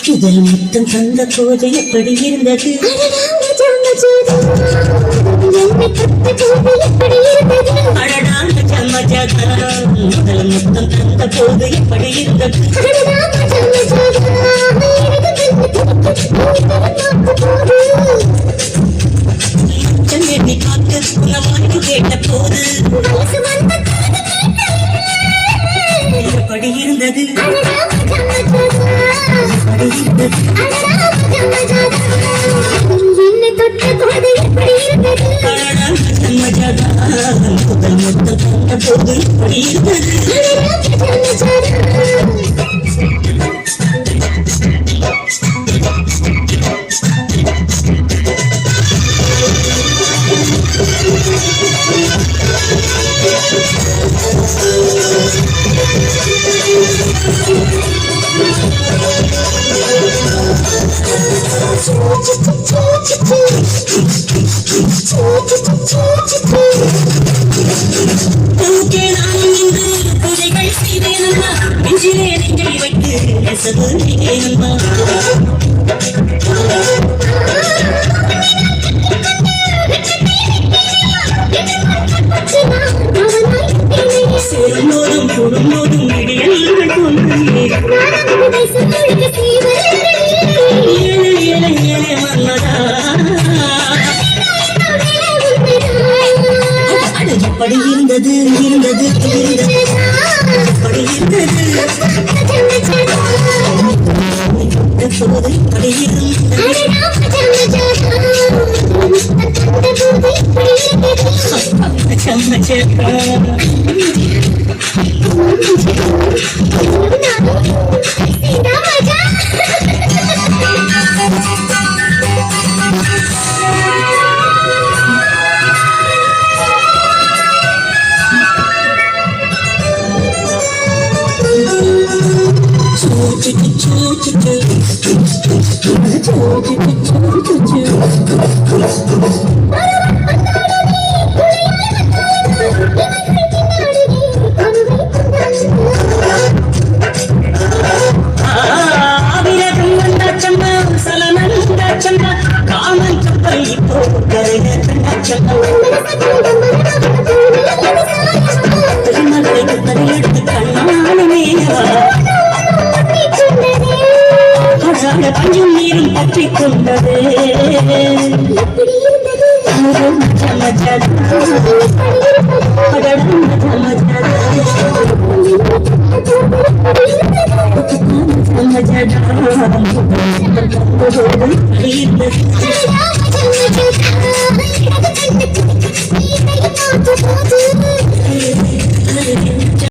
முதல் முத்தம் தந்த போது எப்படி இருந்தது முதல் முத்தம் தந்த போது எப்படி இருந்தது காத்து உணவாய்க்கு கேட்ட போது எப்படி இருந்தது முதல் முத்தம் தந்த போது எப்படி இருந்தது எப்படி இருந்தது இருந்தது எப்படி இருந்தது பஞ்சும் நீரும் பற்றி கொண்டது மஜா